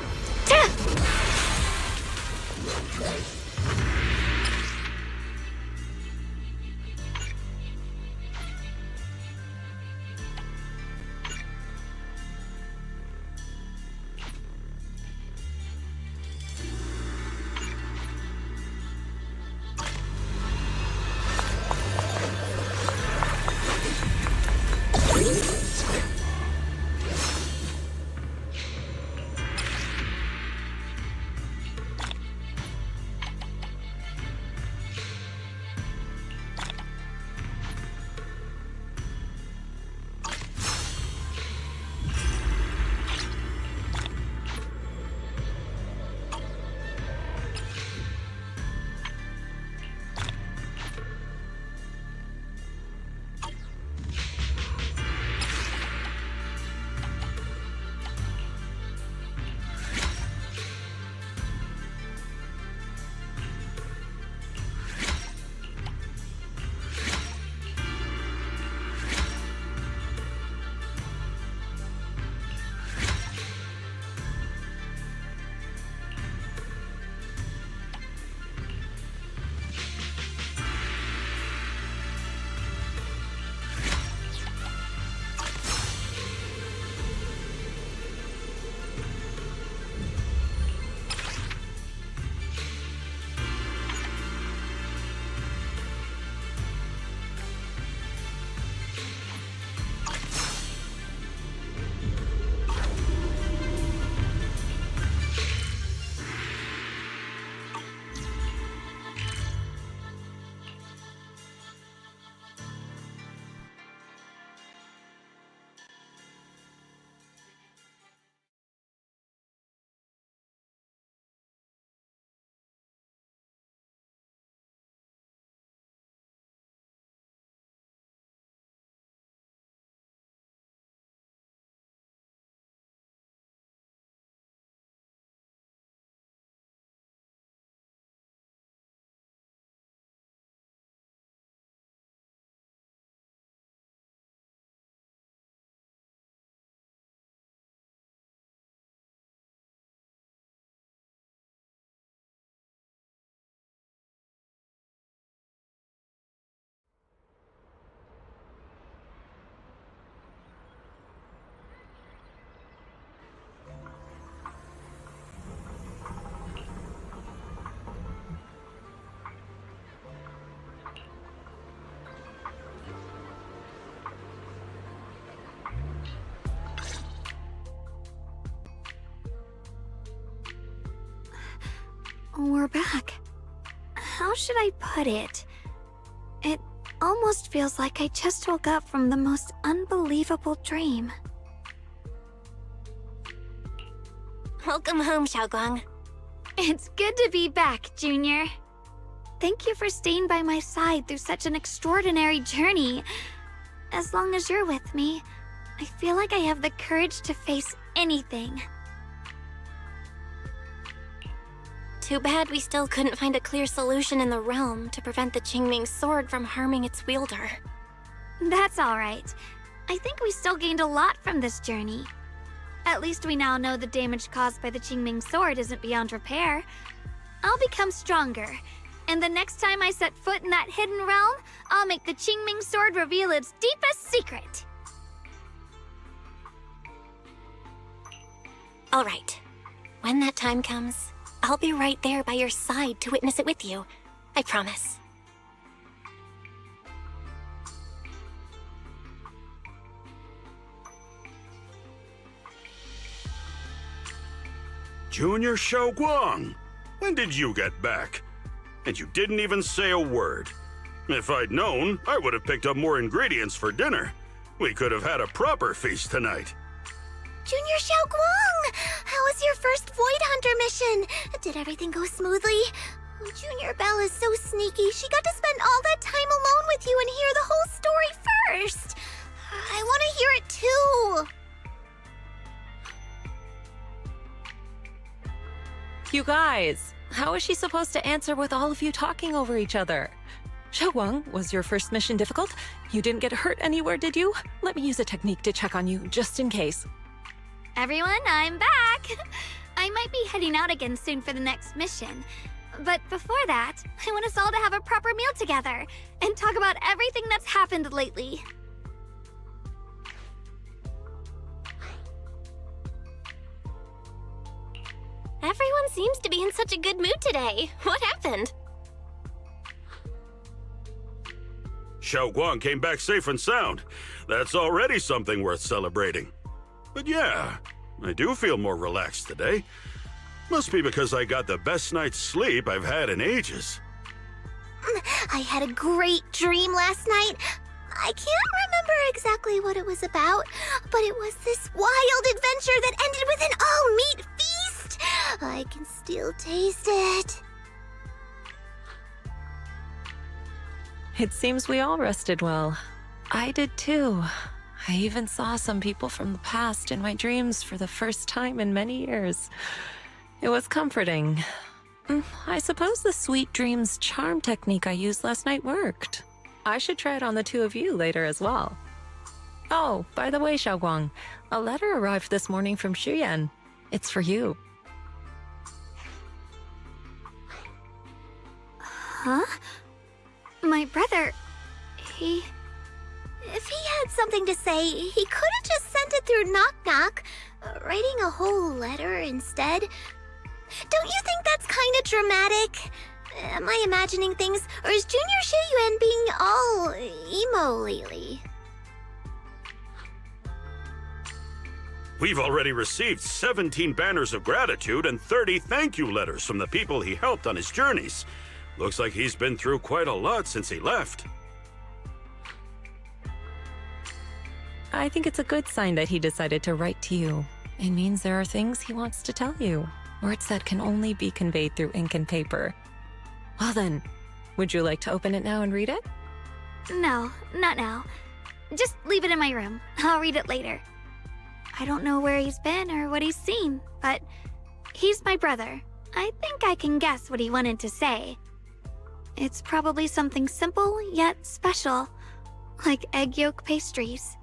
We're back. How should I put it? It almost feels like I just woke up from the most unbelievable dream. Welcome home, Xiaoguang. It's good to be back, Junior. Thank you for staying by my side through such an extraordinary journey. As long as you're with me, I feel like I have the courage to face anything. Too bad we still couldn't find a clear solution in the realm to prevent the Qingming sword from harming its wielder. That's alright. I think we still gained a lot from this journey. At least we now know the damage caused by the Qingming sword isn't beyond repair. I'll become stronger, and the next time I set foot in that hidden realm, I'll make the Qingming sword reveal its deepest secret. All right. When that time comes, I'll be right there by your side to witness it with you. I promise. Junior Xiaoguang, when did you get back? And you didn't even say a word. If I'd known, I would have picked up more ingredients for dinner. We could have had a proper feast tonight. Junior Xiaoguang! How was your first Void Hunter mission? Did everything go smoothly? Junior Belle is so sneaky. She got to spend all that time alone with you and hear the whole story first. I want to hear it too. You guys, how is she supposed to answer with all of you talking over each other? Xiaoguang, was your first mission difficult? You didn't get hurt anywhere, did you? Let me use a technique to check on you, just in case. Everyone, I'm back! I might be heading out again soon for the next mission. But before that, I want us all to have a proper meal together and talk about everything that's happened lately. Everyone seems to be in such a good mood today. What happened? Xiaoguang came back safe and sound. That's already something worth celebrating. But yeah, I do feel more relaxed today. Must be because I got the best night's sleep I've had in ages. I had a great dream last night. I can't remember exactly what it was about, but it was this wild adventure that ended with an all-meat feast. I can still taste it. It seems we all rested well. I did too. I even saw some people from the past in my dreams for the first time in many years. It was comforting. I suppose the sweet dreams charm technique I used last night worked. I should try it on the two of you later as well. Oh, by the way, Xiaoguang, a letter arrived this morning from Shuyan. It's for you. Huh? My brother, If he had something to say, he could have just sent it through Knock Knock, writing a whole letter instead. Don't you think that's kind of dramatic? Am I imagining things, or is Junior Shiyuan being all emo lately? We've already received 17 banners of gratitude and 30 thank you letters from the people he helped on his journeys. Looks like he's been through quite a lot since he left. I think it's a good sign that he decided to write to you. It means there are things he wants to tell you, words that can only be conveyed through ink and paper. Well then, would you like to open it now and read it? no, not now. Just leave it in my room. I'll read it later. I don't know where he's been or what he's seen, but he's my brother. I think I can guess what he wanted to say. It's probably something simple yet special, like egg yolk pastries.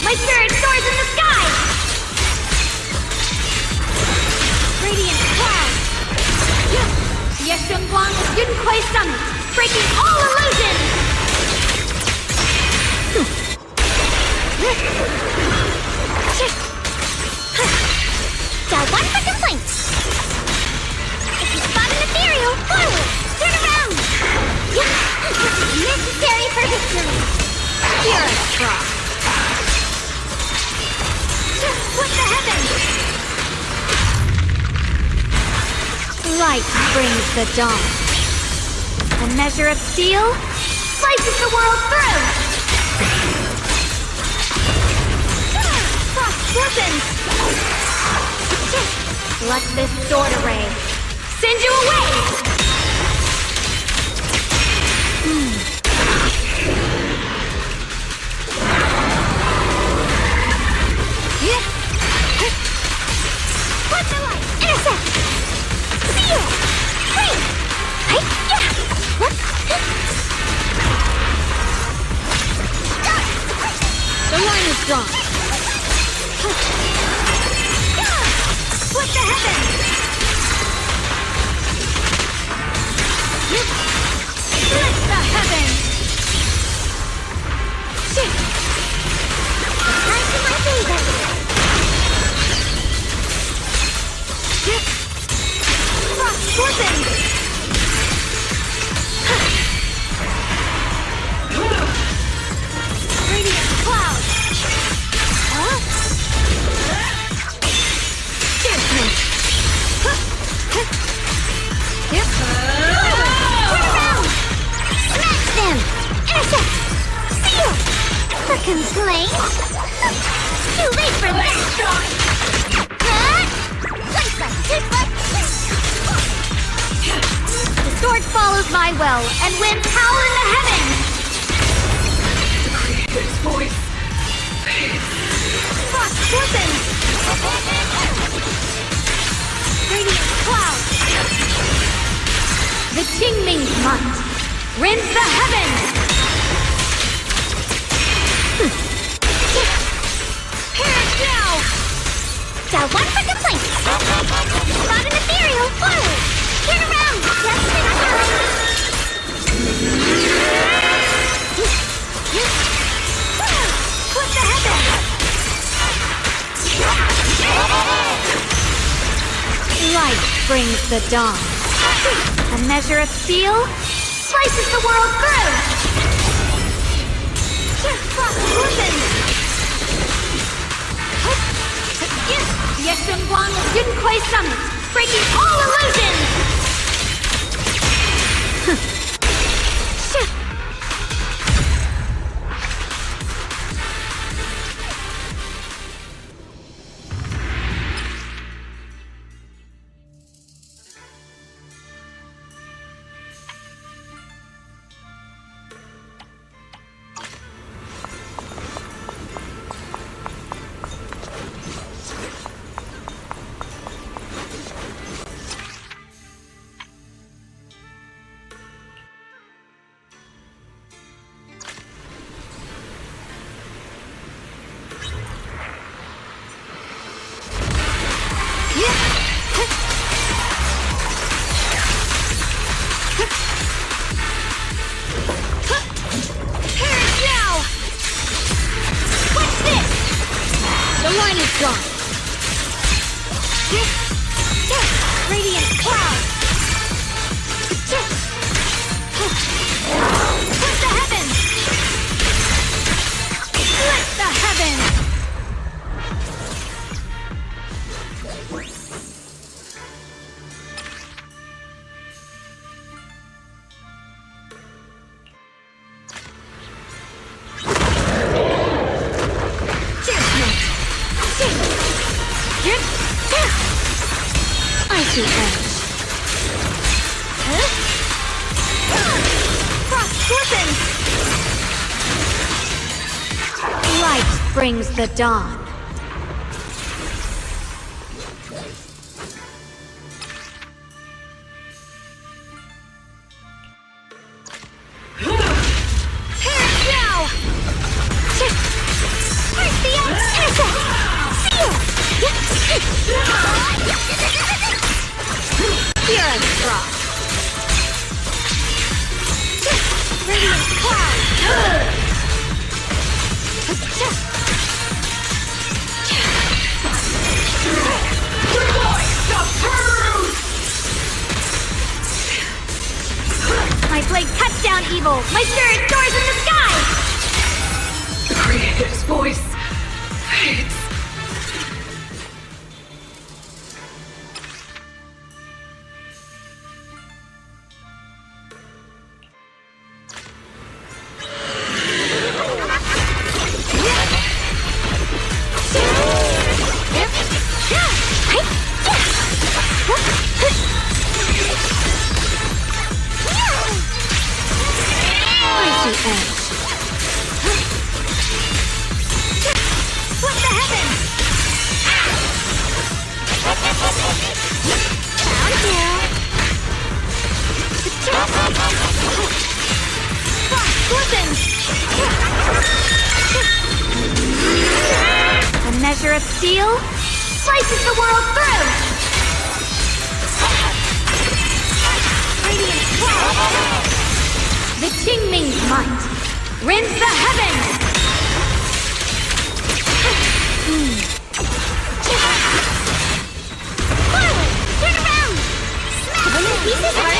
My spirit soars in the sky! Radiant cloud! Yeshunguang Yunquai Summit, breaking all illusions! One for complaints. If you spot an ethereal, forward! Turn around! Necessary for history! You're a fraud. What the heavens? Light brings the dawn. A measure of steel slices the world through. Frost glistens. Let this sword array send you away. What's the light? Intercept! Seal! Free! The line is drawn. What the heavens? Split the heavens! Time to my favor! Frost glistens! Radiant cloud! Fierceness! Yep. Turn around! Smash them! Intercept! Seal! For complaint? Too late for that! The sword follows my will and wins power in the heavens! Creator's voice. Frost glistens! Radiant cloud! The Qingming's might rends the heavens! Perish now! One for complaints! Spot an ethereal, forward! Turn around! What the heavens? brings the dawn. A measure of steel slices the world through. Frost glistens. The Guang of Yunquai Summit, breaking all illusions. Radiant cloud! Split the heavens! Split the heavens! Icy edge. Frost glistens! Light brings the dawn. Tear it now! Where's the edge? Seal! Fear and frost. Radiant cloud. My blade cuts down evil. My spirit soars in the sky. The Creator's voice fades. A measure of steel slices the world through. Radiant cloud. The Qingming's might rends the heavens. Turn around! Smash! Pieces are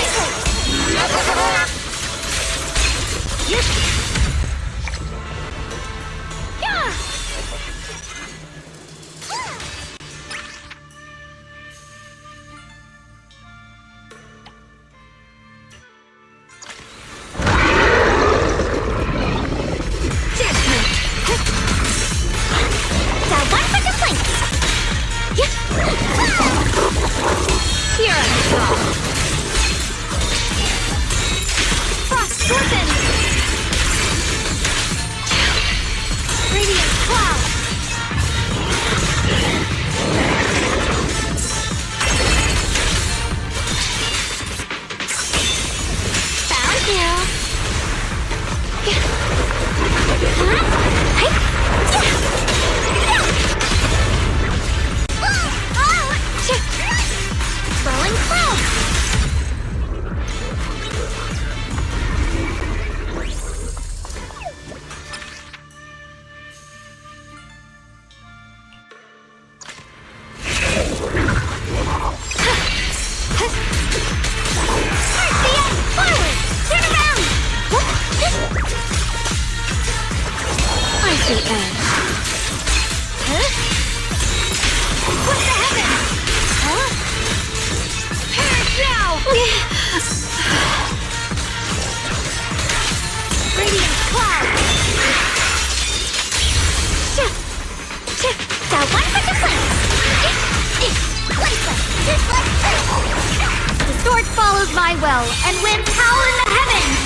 The sword follows my will and wins power in the heavens!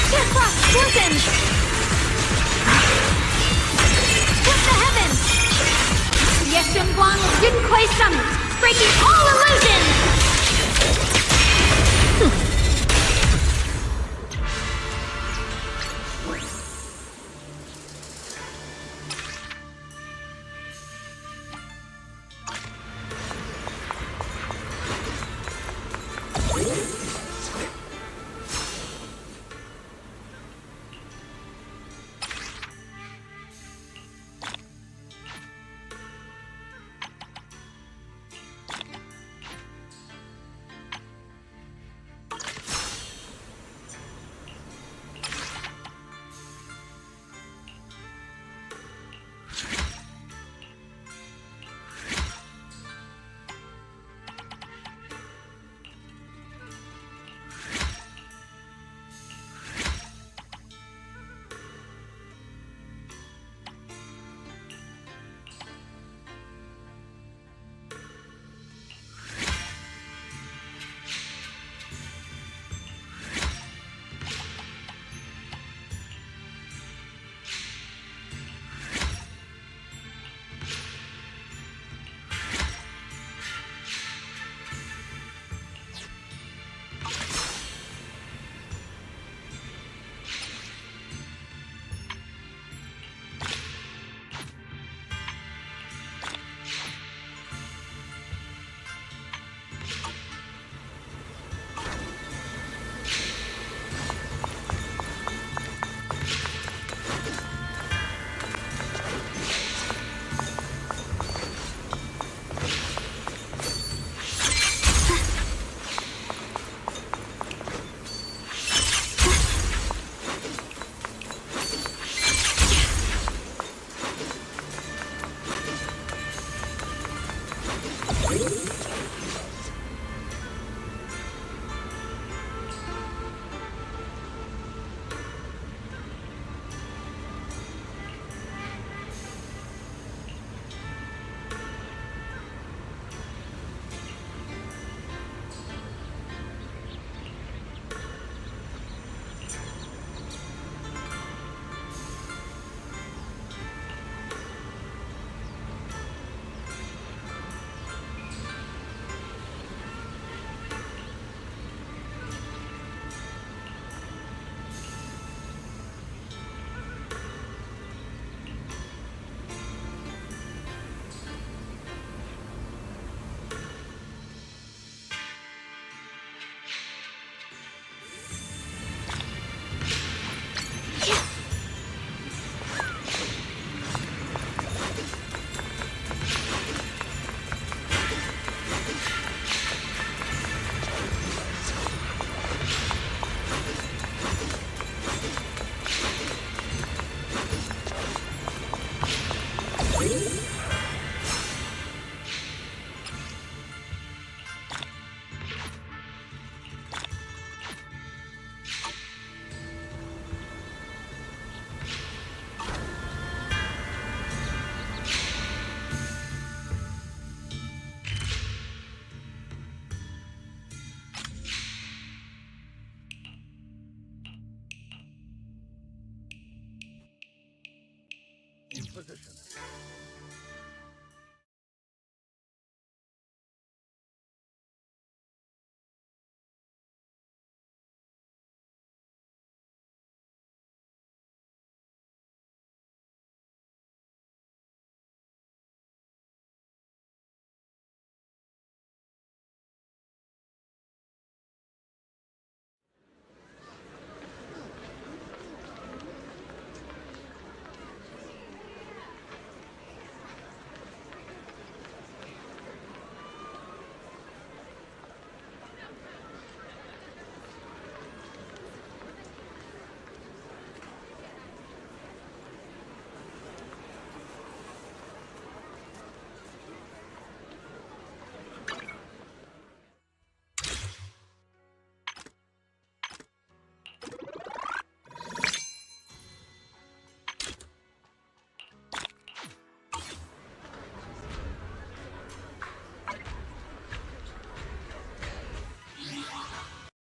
Shift-Frost Scorpions! Shift the heavens! Yeshunguang Yunquei Summit, breaking all illusions! In position.